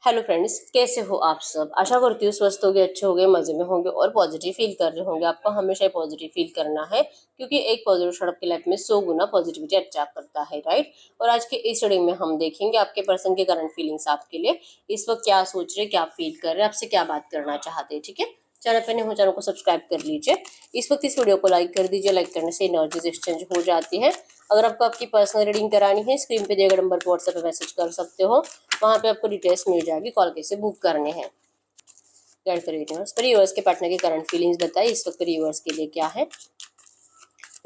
Hello friends, कैसे हो आप सब। आशा करती हूँ स्वस्थ होगे, अच्छे होंगे, मजे में होंगे और पॉजिटिव फील कर रहे होंगे। आपको हमेशा पॉजिटिव फील करना है क्योंकि एक पॉजिटिव शॉट आपकी लाइफ में 100 गुना पॉजिटिविटी अट्रैक्ट करता है, राइट। और आज के इस स्टडी में हम देखेंगे आपके पर्सन के करंट फीलिंग्स आपके लिए इस वक्त क्या सोच रहे, क्या फील कर रहे, आपसे क्या बात करना चाहते हैं। ठीक है, चैनल पर नहीं हो चैनल को सब्सक्राइब कर लीजिए। इस वक्त इस वीडियो को लाइक कर दीजिए। लाइक करने से एनर्जीज एक्सचेंज हो जाती है। अगर आपको आपकी पर्सनल रीडिंग करानी है, स्क्रीन पे दिए गए नंबर पर व्हाट्सएप पे मैसेज कर सकते हो। वहाँ पे आपको डिटेल्स मिल जाएगी, कॉल कैसे बुक करने हैं। गाइड करिए यूनिवर्स पर यूनिवर्स के पार्टनर की करंट फीलिंग्स बताइए इस वक्त यूनिवर्स के लिए क्या है।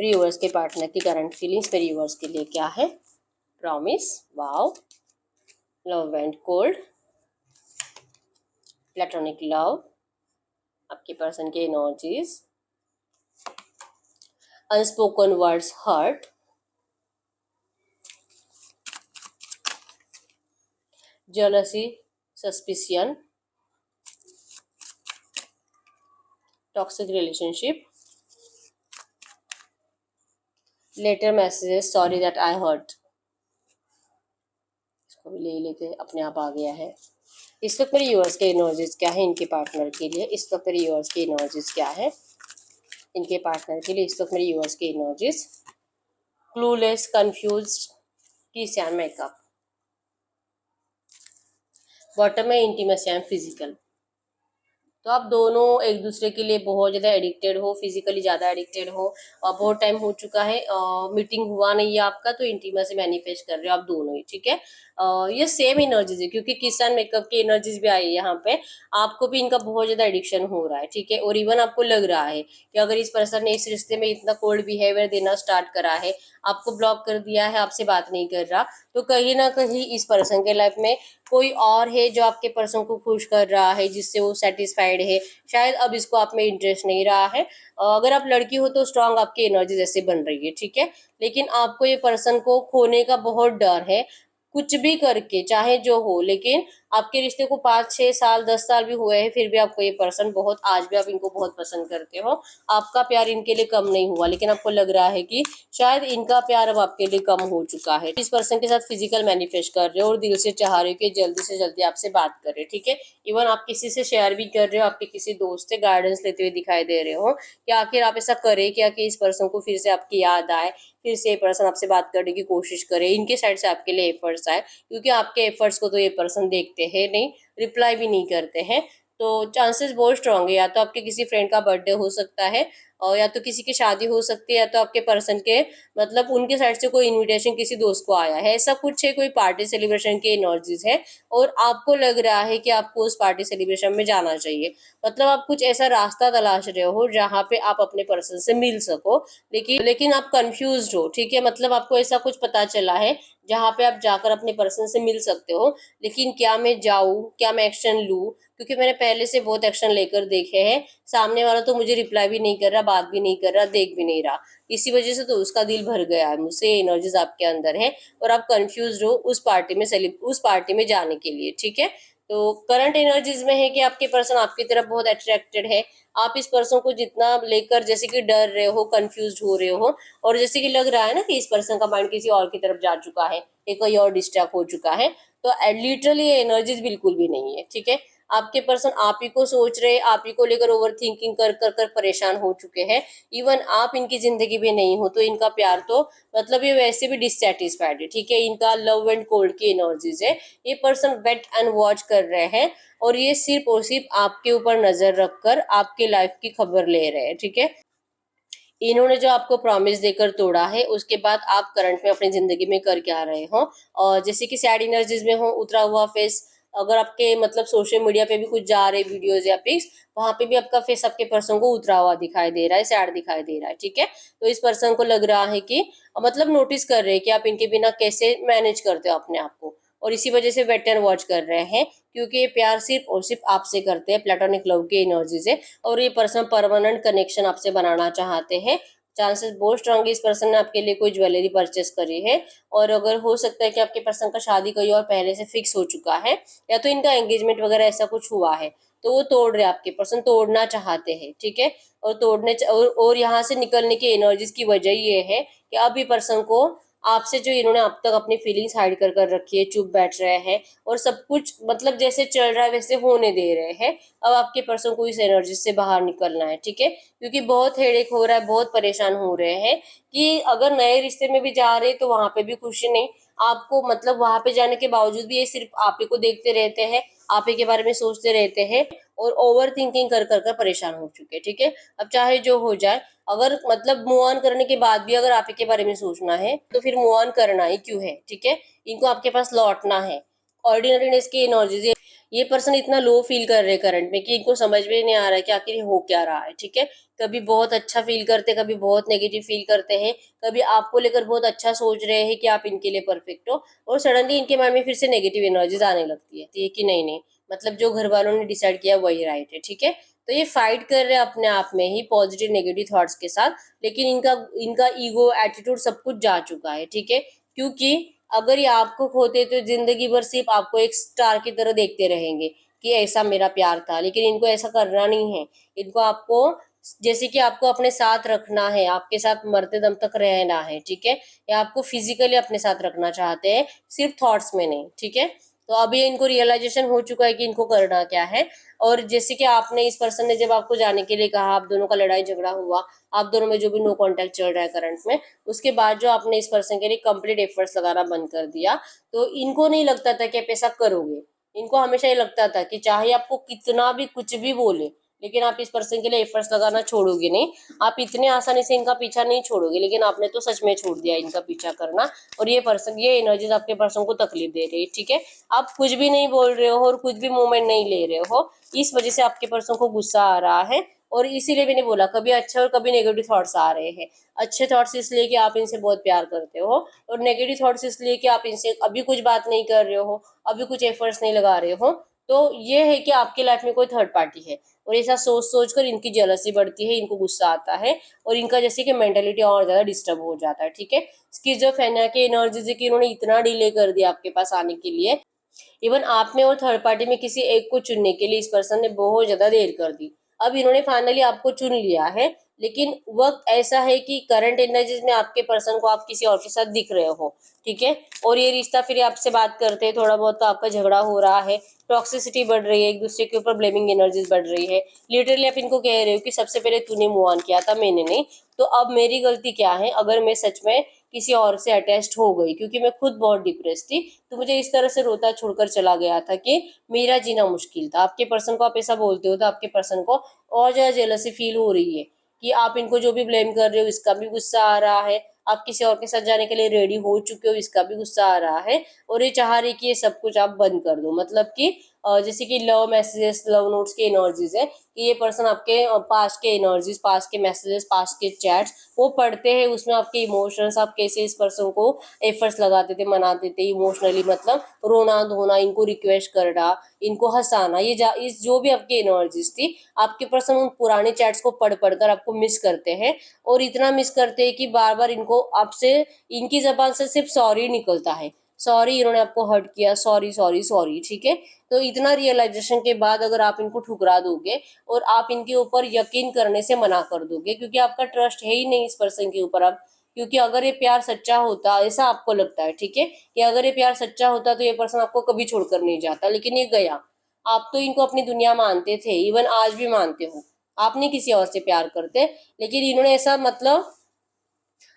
यूनिवर्स के पार्टनर की करंट फीलिंग्स पर यूनिवर्स के लिए क्या है। Promise, wow, love and cold, platonic love, आपके पर्सन के energies, unspoken words hurt, jealousy, suspicion, toxic relationship, later messages, sorry that I hurt। इसको भी ले लेके अपने आप आ गया है। इस वक्त मेरे यूवर्स के एनर्जीज क्या है इनके पार्टनर के लिए। इस वक्त मेरे यूवर्स के एनर्जीज क्या है इनके पार्टनर के लिए। इस वक्त मेरे यूवर्स के एनर्जीज क्लूलेस, कंफ्यूज्ड, किस एंड मेकअप। बॉटम में इंटीमेसी एंड फिजिकल। तो आप दोनों एक दूसरे के लिए बहुत ज़्यादा एडिक्टेड हो, फिजिकली ज़्यादा एडिक्टेड हो और बहुत टाइम हो चुका है, मीटिंग हुआ नहीं है आपका, तो इंटीमेसी मैनिफेस्ट कर रहे हो आप दोनों ही। ठीक है, ये सेम एनर्जीज है क्योंकि किस एंड मेकअप की एनर्जीज भी आई है यहाँ पे। आपको भी इनका बहुत ज़्यादा एडिक्शन हो रहा है। ठीक है, और इवन आपको लग रहा है कि अगर इस पर्सन ने इस रिश्ते में इतना कोल्ड बिहेवियर देना स्टार्ट करा है, आपको ब्लॉक कर दिया है, आपसे बात नहीं कर रहा, तो कहीं ना कहीं इस पर्सन के लाइफ में कोई और है जो आपके पर्सन को खुश कर रहा है, जिससे वो सेटिस्फाइड है। शायद अब इसको आप में इंटरेस्ट नहीं रहा है। अगर आप लड़की हो तो स्ट्रांग आपकी एनर्जी जैसे बन रही है। ठीक है, लेकिन आपको ये पर्सन को खोने का बहुत डर है। कुछ भी करके चाहे जो हो, लेकिन आपके रिश्ते को 5 6 साल 10 साल भी हुए हैं, फिर भी आपको ये पर्सन बहुत, आज भी आप इनको बहुत पसंद करते हो। आपका प्यार इनके लिए कम नहीं हुआ, लेकिन आपको लग रहा है कि शायद इनका प्यार अब आपके लिए कम हो चुका है। इस पर्सन के साथ फिजिकल मैनिफेस्ट कर रहे हो और दिल से चाह रहे हो कि जल्दी से जल्दी आपसे बात कर रहे। ठीक है, इवन आप किसी से शेयर भी कर रहे हो, आपके किसी दोस्त से गाइडेंस लेते हुए दिखाई दे रहे हो कि आखिर आप ऐसा करें क्या कि इस पर्सन को फिर से आपकी याद आए, फिर से ये पर्सन आपसे बात करने की कोशिश करे, इनके साइड से आपके लिए एफर्ट्स आए, क्योंकि आपके एफर्ट्स को तो ये पर्सन देखते हैं नहीं, रिप्लाई भी नहीं करते हैं। तो चांसेस बहुत स्ट्रांग है, या तो आपके किसी फ्रेंड का बर्थडे हो सकता है, और या तो किसी की शादी हो सकती है, या तो आपके पर्सन के मतलब उनके साइड से कोई इनविटेशन किसी दोस्त को आया है, ऐसा कुछ है, कोई पार्टी सेलिब्रेशन की एनर्जीज है और आपको लग रहा है कि आपको उस पार्टी सेलिब्रेशन में जाना चाहिए। मतलब आप कुछ ऐसा रास्ता तलाश रहे हो जहाँ पे आप अपने पर्सन से मिल सको, लेकिन आप कंफ्यूज्ड हो। ठीक है, मतलब आपको ऐसा कुछ पता चला है जहाँ पे आप जाकर अपने पर्सन से मिल सकते हो, लेकिन क्या मैं जाऊँ, क्या मैं एक्शन लूँ, क्योंकि मैंने पहले से बहुत एक्शन लेकर देखे हैं, सामने वाला तो मुझे रिप्लाई भी नहीं कर रहा, बात भी नहीं कर रहा, देख भी नहीं रहा, इसी वजह से तो उसका दिल भर गया है मुझसे। एनर्जीज आपके अंदर है और आप कंफ्यूज हो उस पार्टी में जाने के लिए। ठीक है, तो करंट एनर्जीज में है कि आपके पर्सन आपकी तरफ बहुत अट्रैक्टेड है। आप इस पर्सन को जितना लेकर जैसे कि डर रहे हो, कंफ्यूज हो रहे हो, और जैसे कि लग रहा है ना कि इस पर्सन का माइंड किसी और की तरफ जा चुका है, एक कोई और डिस्ट्रैक्ट हो चुका है, तो लिटरली एनर्जीज बिल्कुल भी नहीं है। ठीक है, आपके पर्सन आप ही को सोच रहे, आप ही को लेकर ओवर थिंकिंग कर कर कर परेशान हो चुके हैं। इवन आप इनकी जिंदगी में नहीं हो तो इनका प्यार तो मतलब ये वैसे भी डिससेटिस्फाइड है। ठीक है, इनका लव एंड कोल्ड की एनर्जीज है। ये पर्सन वेट एंड वॉच कर रहे हैं और ये सिर्फ और सिर्फ आपके ऊपर नजर रखकर आपके लाइफ की खबर ले रहे हैं। ठीक है, इन्होंने जो आपको प्रॉमिस देकर तोड़ा है, उसके बाद आप करंट में अपनी जिंदगी में कर क्या रहे हो, और जैसे कि सैड एनर्जीज में हो, उतरा हुआ फेस, अगर आपके मतलब सोशल मीडिया पे भी कुछ जा रहे वीडियोज या पिक्स, वहां पे भी आपका फेस आपके पर्सन को उतरा हुआ दिखाई दे रहा है, सैड दिखाई दे रहा है। ठीक है, तो इस पर्सन को लग रहा है कि मतलब नोटिस कर रहे हैं कि आप इनके बिना कैसे मैनेज करते हो अपने आप को, और इसी वजह से वेट एंड वॉच कर रहे हैं, क्योंकि ये प्यार सिर्फ और सिर्फ आपसे करते हैं, प्लेटोनिक लव की एनर्जी से, और ये पर्सन परमानेंट कनेक्शन आपसे बनाना चाहते हैं। चांसेस बहुत स्ट्रांग है इस पर्सन ने आपके लिए कोई ज्वेलरी परचेस करी है, और अगर हो सकता है कि आपके पर्सन का शादी कोई और पहले से फिक्स हो चुका है, या तो इनका एंगेजमेंट वगैरह ऐसा कुछ हुआ है, तो वो तोड़ रहे, आपके पर्सन तोड़ना चाहते हैं। ठीक है, और और यहाँ से निकलने की एनर्जीज की वजह ये है कि अब ये पर्सन को आपसे जो इन्होंने अब तक अपनी फीलिंग्स हाइड कर कर रखी है, चुप बैठ रहे हैं और सब कुछ मतलब जैसे चल रहा है वैसे होने दे रहे हैं। अब आपके पर्सन को इस एनर्जी से बाहर निकलना है, ठीक है, क्योंकि बहुत हेडेक हो रहा है, बहुत परेशान हो रहे हैं कि अगर नए रिश्ते में भी जा रहे तो वहां पे भी खुशी नहीं आपको, मतलब वहां पे जाने के बावजूद भी ये सिर्फ आप ही को देखते रहते हैं, आप ही के बारे में सोचते रहते हैं और ओवर थिंकिंग कर कर कर परेशान हो चुके हैं, ठीक है। अब चाहे जो हो जाए, अगर मतलब मूव ऑन करने के बाद भी अगर आप ही के बारे में सोचना है तो फिर मूव ऑन करना ही क्यों है, ठीक है। इनको आपके पास लौटना है। ऑर्डिनरीनेस की एनर्जीज, ये पर्सन इतना लो फील कर रहे हैं करंट में कि इनको समझ में नहीं आ रहा है कि आखिर हो क्या रहा है, ठीक है। कभी बहुत अच्छा फील करते, कभी बहुत नेगेटिव फील करते हैं, कभी आपको लेकर बहुत अच्छा सोच रहे हैं कि आप इनके लिए परफेक्ट हो, और सडनली इनके माइंड में फिर से नेगेटिव एनर्जीज आने लगती है, तो ये कि नहीं नहीं, मतलब जो घर वालों ने डिसाइड किया वही राइट है, ठीक है। तो ये फाइट कर रहे हैं अपने आप में ही पॉजिटिव नेगेटिव थॉट्स के साथ, लेकिन इनका इनका ईगो एटीट्यूड सब कुछ जा चुका है, ठीक है। क्योंकि अगर ये आपको खोते तो जिंदगी भर सिर्फ आपको एक स्टार की तरह देखते रहेंगे कि ऐसा मेरा प्यार था, लेकिन इनको ऐसा करना नहीं है। इनको आपको जैसे कि आपको अपने साथ रखना है, आपके साथ मरते दम तक रहना है, ठीक है, या आपको फिजिकली अपने साथ रखना चाहते हैं, सिर्फ थॉट्स में नहीं, ठीक है। तो अभी इनको रियलाइजेशन हो चुका है कि इनको करना क्या है। और जैसे कि आपने, इस पर्सन ने जब आपको जाने के लिए कहा, आप दोनों का लड़ाई झगड़ा हुआ, आप दोनों में जो भी नो कांटेक्ट चल रहा है करंट में, उसके बाद जो आपने इस पर्सन के लिए कंप्लीट एफर्ट्स लगाना बंद कर दिया, तो इनको नहीं लगता था कि आप ऐसा करोगे। इनको हमेशा ये लगता था कि चाहे आपको कितना भी कुछ भी बोले, लेकिन आप इस पर्सन के लिए एफर्ट्स लगाना छोड़ोगे नहीं, आप इतने आसानी से इनका पीछा नहीं छोड़ोगे। लेकिन आपने तो सच में छोड़ दिया इनका पीछा करना, और ये पर्सन, ये एनर्जीज आपके पर्सन को तकलीफ दे रही है, ठीक है। आप कुछ भी नहीं बोल रहे हो और कुछ भी मूवमेंट नहीं ले रहे हो, इस वजह से आपके पर्सन को गुस्सा आ रहा है। और इसीलिए मैंने बोला कभी अच्छे और कभी नेगेटिव थॉट्स आ रहे हैं। अच्छे थॉट्स इसलिए कि आप इनसे बहुत प्यार करते हो, और नेगेटिव थॉट्स इसलिए कि आप इनसे अभी कुछ बात नहीं कर रहे हो, अभी कुछ एफर्ट्स नहीं लगा रहे हो। तो ये है कि आपकी लाइफ में कोई थर्ड पार्टी है, और ऐसा सोच सोच कर इनकी जेलसी बढ़ती है, इनको गुस्सा आता है, और इनका जैसे कि मेंटेलिटी और ज्यादा डिस्टर्ब हो जाता है, ठीक है। स्किज़ोफ्रेनिया की एनर्जीज है कि इन्होंने इतना डिले कर दिया आपके पास आने के लिए। इवन आप में और थर्ड पार्टी में किसी एक को चुनने के लिए इस पर्सन ने बहुत ज्यादा देर कर दी। अब इन्होंने फाइनली आपको चुन लिया है, लेकिन वक्त ऐसा है कि करंट एनर्जीज में आपके पर्सन को आप किसी और के साथ दिख रहे हो, ठीक है। और ये रिश्ता फिर आपसे बात करते हैं, थोड़ा बहुत तो आपका झगड़ा हो रहा है, टॉक्सिसिटी बढ़ रही है, एक दूसरे के ऊपर ब्लेमिंग एनर्जीज बढ़ रही है। लिटरली आप इनको कह रहे हो कि सबसे पहले तूने मूव ऑन किया था, मैंने नहीं, तो अब मेरी गलती क्या है अगर मैं सच में किसी और से अटैच्ड हो गई, क्योंकि मैं खुद बहुत डिप्रेस थी, तो मुझे इस तरह से रोता छोड़कर चला गया था कि मेरा जीना मुश्किल था। आपके पर्सन को आप ऐसा बोलते हो तो आपके पर्सन को और ज्यादा जेलसी फील हो रही है कि आप इनको जो भी ब्लेम कर रहे हो इसका भी गुस्सा आ रहा है, आप किसी और के साथ जाने के लिए रेडी हो चुके हो इसका भी गुस्सा आ रहा है, और ये चाह रही कि ये सब कुछ आप बंद कर दो। मतलब कि जैसे कि लव मैसेजेस, लव नोट्स की एनर्जीज है कि ये पर्सन आपके पास्ट के एनर्जीज, पास्ट के मैसेजेस, पास्ट के चैट्स वो पढ़ते हैं, उसमें आपके इमोशंस, आप कैसे इस पर्सन को एफर्ट्स लगाते थे, मनाते थे इमोशनली, मतलब रोना धोना, इनको रिक्वेस्ट करना, इनको हंसाना, इस जो भी आपकी एनर्जीज थी, आपके पर्सन उन पुराने चैट्स को पढ़ पढ़कर आपको मिस करते हैं। और इतना मिस करते हैं कि बार बार इनको आपसे, इनकी जबान से सिर्फ सॉरी निकलता है, सॉरी इन्होंने आपको हर्ट किया, सॉरी सॉरी सॉरी, ठीक है। तो इतना रियलाइजेशन के बाद अगर आप इनको ठुकरा दोगे और आप इनके ऊपर यकीन करने से मना कर दोगे, क्योंकि आपका ट्रस्ट है ही नहीं इस पर्सन के ऊपर अब, क्योंकि अगर ये प्यार सच्चा होता, ऐसा आपको लगता है, ठीक है, कि अगर ये प्यार सच्चा होता तो ये पर्सन आपको कभी छोड़कर नहीं जाता, लेकिन ये गया। आप तो इनको अपनी दुनिया मानते थे, इवन आज भी मानते हो, आप नहीं किसी और से प्यार करते, लेकिन इन्होंने ऐसा मतलब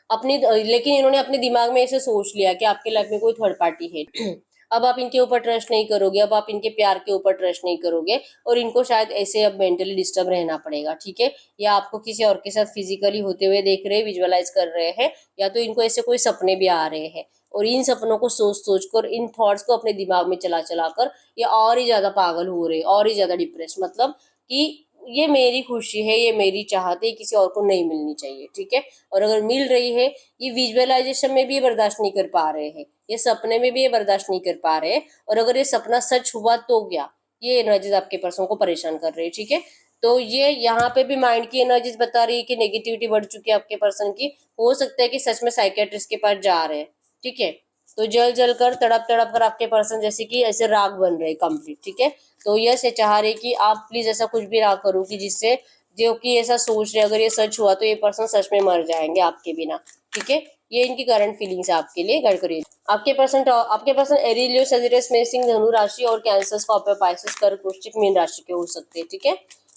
लेकिन इन्होंने अपने दिमाग में ऐसे सोच लिया कि आपके लाइफ में कोई थर्ड पार्टी है। अब आप इनके ऊपर ट्रस्ट नहीं करोगे, अब आप इनके प्यार के ऊपर ट्रस्ट नहीं करोगे, और इनको शायद ऐसे अब मेंटली डिस्टर्ब रहना पड़ेगा, ठीक है। या आपको किसी और के साथ फिजिकली होते हुए देख रहे हैं, विजुअलाइज कर रहे हैं, या तो इनको ऐसे कोई सपने भी आ रहे हैं, और इन सपनों को सोच सोच कर, इन थॉट्स को अपने दिमाग में चला चला कर ये और ही ज्यादा पागल हो रहे हैं, और ही ज्यादा डिप्रेस, मतलब कि ये मेरी खुशी है, ये मेरी चाहत है, किसी और को नहीं मिलनी चाहिए, ठीक है। और अगर मिल रही है, ये विजुअलाइजेशन में भी ये बर्दाश्त नहीं कर पा रहे हैं, ये सपने में भी ये बर्दाश्त नहीं कर पा रहे हैं, और अगर ये सपना सच हुआ तो क्या, ये एनर्जीज आपके पर्सन को परेशान कर रही है, ठीक है। तो ये यहाँ पे भी माइंड की एनर्जीज बता रही है कि नेगेटिविटी बढ़ चुकी है आपके पर्सन की, हो सकता है कि सच में साइकेट्रिस्ट के पास जा रहे हैं, ठीक है। तो जल जल कर, तड़प तड़प कर आपके पर्सन जैसे कि ऐसे राग बन रहे कंप्लीट, ठीक है। तो यह से चाह रहे कि आप प्लीज ऐसा कुछ भी ना करो कि जिससे, जो कि ऐसा सोच रहे अगर ये सच हुआ तो ये पर्सन सच में मर जाएंगे आपके बिना, ठीक है। ये इनकी करंट फीलिंग्स है आपके लिए। गाइड करिए आपके पर्सन एरी, लियो, सजिटेरियस, मेष, सिंह, धनु राशि और कैंसर, स्कॉर्पियो, पाइसेस, कर्क, वृश्चिक, मीन राशि के हो सकते हैं। ठीक है,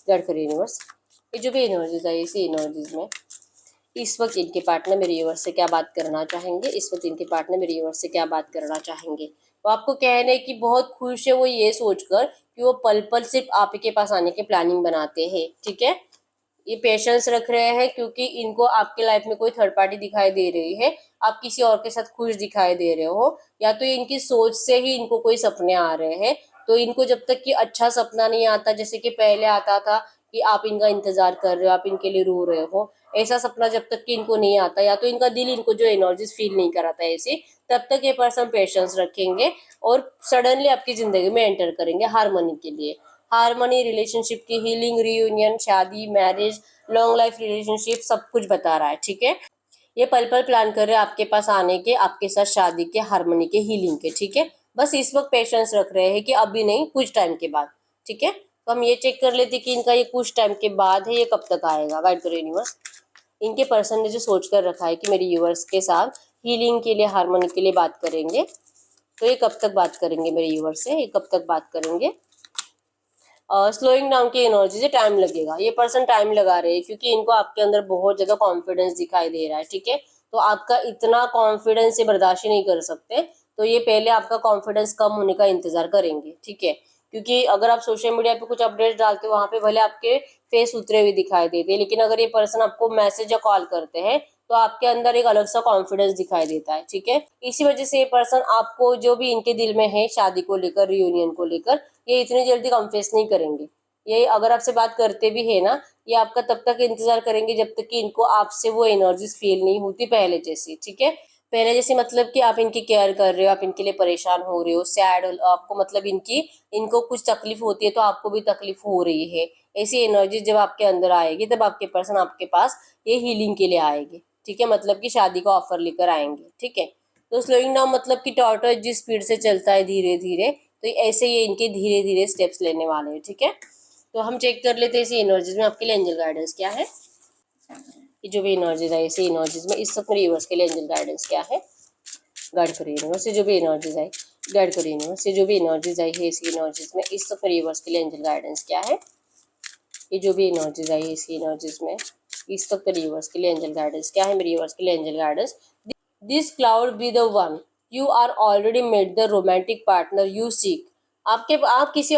गाइड करिए यूनिवर्स। ये जो भी एनर्जीज है, इसी एनर्जीज में इस वक्त इनके पार्टनर मेरे यूनिवर्स से क्या बात करना चाहेंगे, इस वक्त इनके पार्टनर मेरे यूनिवर्स से क्या बात करना चाहेंगे। वो आपको कहने की बहुत खुश है, वो ये सोचकर कि वो पल पल सिर्फ आप ही के पास आने की प्लानिंग बनाते हैं। ठीक है, ये पेशेंस रख रहे हैं क्योंकि इनको आपके लाइफ में कोई थर्ड पार्टी दिखाई दे रही है, आप किसी और के साथ खुश दिखाई दे रहे हो, या तो इनकी सोच से ही इनको कोई सपने आ रहे हैं। तो इनको जब तक कि अच्छा सपना नहीं आता, जैसे कि पहले आता था कि आप इनका इंतजार कर रहे हो, आप इनके लिए रो रहे हो, ऐसा सपना जब तक कि इनको नहीं आता, या तो इनका दिल इनको जो एनर्जीज फील नहीं कराता ऐसे, तब तक ये पर्सन पेशेंस रखेंगे और सडनली आपकी जिंदगी में एंटर करेंगे हारमोनी के लिए। हारमोनी, रिलेशनशिप की हीलिंग, रियूनियन, शादी, मैरिज, लॉन्ग लाइफ रिलेशनशिप, सब कुछ बता रहा है। ठीक है, ये पल पल प्लान कर रहे हैं आपके पास आने के, आपके साथ शादी के, हारमोनी के, हीलिंग के। ठीक है, बस इस वक्त पेशेंस रख रहे हैं कि अभी नहीं, कुछ टाइम के बाद। ठीक है, तो हम ये चेक कर लेते कि इनका ये कुछ टाइम के बाद है, ये कब तक आएगा। गाइड करो यूनिवर्स। इनके पर्सन ने जो सोच कर रखा है कि मेरे यूवर्स के साथ हीलिंग के लिए, हारमोनी के लिए बात करेंगे, तो ये कब तक बात करेंगे मेरे यूवर्स से, ये कब तक बात करेंगे। स्लोइंग डाउन की एनर्जी से टाइम लगेगा, ये पर्सन टाइम लगा रहे हैं क्योंकि इनको आपके अंदर बहुत ज़्यादा कॉन्फिडेंस दिखाई दे रहा है। ठीक है, तो आपका इतना कॉन्फिडेंस ये बर्दाश्त ही नहीं कर सकते, तो ये पहले आपका कॉन्फिडेंस कम होने का इंतजार करेंगे। ठीक है, क्योंकि अगर आप सोशल मीडिया पे कुछ अपडेट्स डालते हो, वहाँ पे भले आपके फेस उतरे हुए दिखाई देते हैं, लेकिन अगर ये पर्सन आपको मैसेज या कॉल करते हैं तो आपके अंदर एक अलग सा कॉन्फिडेंस दिखाई देता है। ठीक है, इसी वजह से ये पर्सन आपको जो भी इनके दिल में है शादी को लेकर, रियूनियन को लेकर, ये इतनी जल्दी कन्फेस नहीं करेंगे। ये अगर आपसे बात करते भी है ना, ये आपका तब तक इंतजार करेंगे जब तक कि इनको आपसे वो एनर्जीज फील नहीं होती पहले जैसी। ठीक है, पहले जैसे मतलब कि आप इनकी केयर कर रहे हो, आप इनके लिए परेशान हो रहे हो, सैड आपको, मतलब इनको कुछ तकलीफ होती है तो आपको भी तकलीफ हो रही है, ऐसी एनर्जी जब आपके अंदर आएगी तब आपके पर्सन आपके पास ये हीलिंग के लिए आएंगे। ठीक है, मतलब कि शादी का ऑफर लेकर आएंगे। ठीक है, तो स्लोइंग डाउन मतलब कि टॉर्टोइज जिस स्पीड से चलता है धीरे धीरे, तो ऐसे ये इनके धीरे धीरे स्टेप्स लेने वाले हैं। ठीक है, तो हम चेक कर लेते हैं इसी एनर्जीज में आपके लिए एंजल गाइडेंस क्या है। ये जो भी एनर्जीज है, इसी एनर्जीज में इस वक्त यूनिवर्स के लिए एंजल गाइडेंस क्या है। गाइड करिए यूनिवर्स से जो भी एनर्जीज आई, गाइड करिए यूनिवर्स से जो भी एनर्जीज आई है इसी एनर्जीज में इस वक्त यूनिवर्स के लिए एंजल गाइडेंस क्या है। ये जो भी एनर्जीज आई है इसी एनर्जीज में इस वक्त यूनिवर्स के लिए एंजल गाइडेंस क्या है। मेरे यूनिवर्स के लिए angel guidance, this could be the one, you are already met the romantic partner you seek. आप किसी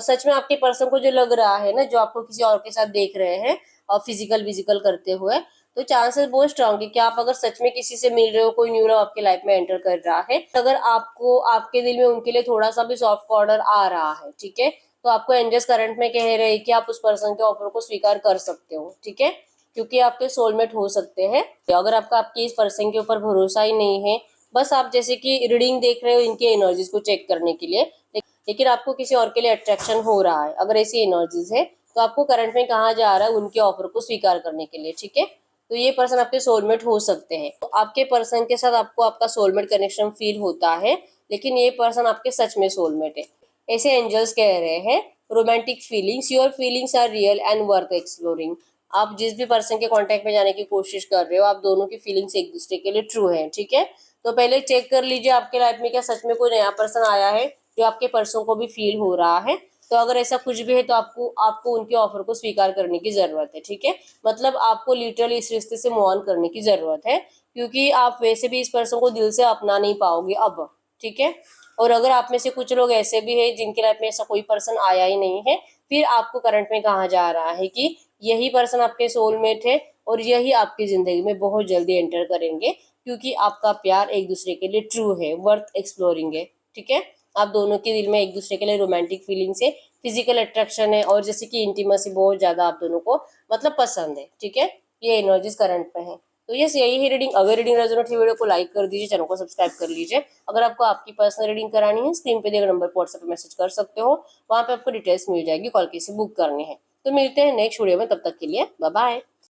सच में आपके पर्सन को जो लग रहा है ना, जो आपको किसी और के साथ देख रहे हैं और फिजिकल विजिकल करते हुए, तो चांसेस बहुत स्ट्रांग है कि आप अगर सच में किसी से मिल रहे हो, कोई न्यू लव आपके लाइफ में एंटर कर रहा है, अगर आपको आपके दिल में उनके लिए थोड़ा सा भी सॉफ्ट कॉर्नर आ रहा है, ठीक है, तो आपको एंजल्स करंट में कह रहे हैं कि आप उस पर्सन के ऑफर को स्वीकार कर सकते हो। ठीक है, क्योंकि आपके सोलमेट हो सकते हैं। अगर आपके इस पर्सन के ऊपर भरोसा ही नहीं है, बस आप जैसे कि रीडिंग देख रहे हो इनकी एनर्जीज को चेक करने के लिए, लेकिन आपको किसी और के लिए अट्रैक्शन हो रहा है, अगर ऐसी एनर्जीज है तो आपको करंट में कहा जा रहा है उनके ऑफर को स्वीकार करने के लिए। ठीक है, तो ये पर्सन आपके सोलमेट हो सकते हैं। तो आपके पर्सन के साथ आपको आपका सोलमेट कनेक्शन फील होता है, लेकिन ये पर्सन आपके सच में सोलमेट है, ऐसे एंजल्स कह रहे हैं। Romantic feelings, your feelings are real and worth exploring. आप जिस भी पर्सन के कांटेक्ट में जाने की कोशिश कर रहे हो, आप दोनों की फीलिंग्स एक दूसरे के लिए ट्रू है। ठीक है, तो पहले चेक कर लीजिए आपके लाइफ में क्या सच में कोई नया पर्सन आया है जो आपके पर्सन को भी फील हो रहा है। तो अगर ऐसा कुछ भी है तो आपको उनके ऑफर को स्वीकार करने की जरूरत है। ठीक है, मतलब आपको लिटरली इस रिश्ते से मूव ऑन करने की जरूरत है, क्योंकि आप वैसे भी इस पर्सन को दिल से अपना नहीं पाओगे अब। ठीक है, और अगर आप में से कुछ लोग ऐसे भी हैं जिनके लाइफ में ऐसा कोई पर्सन आया ही नहीं है, फिर आपको करंट में कहा जा रहा है कि यही पर्सन आपके सोलमेट है और यही आपकी जिंदगी में बहुत जल्दी एंटर करेंगे, क्योंकि आपका प्यार एक दूसरे के लिए ट्रू है, वर्थ एक्सप्लोरिंग है। ठीक है, आप दोनों के दिल में एक दूसरे के लिए रोमांटिक फीलिंग्स है, फिजिकल अट्रैक्शन है, और जैसे कि इंटीमेसी बहुत ज्यादा आप दोनों को मतलब पसंद है। ठीक है, ये एनर्जीज करंट में है। तो यस, यही है रीडिंग। अगर रीडिंग रेजोनेट है, वीडियो को लाइक कर दीजिए, चैनल को सब्सक्राइब कर लीजिए। अगर आपको आपकी पर्सनल रीडिंग करानी है, स्क्रीन पे दिए गए नंबर पर व्हाट्सएप पे मैसेज कर सकते हो, वहाँ पे आपको डिटेल्स मिल जाएगी, कॉल कैसे बुक करनी है। तो मिलते हैं नेक्स्ट वीडियो में, तब तक के लिए बाय बाय।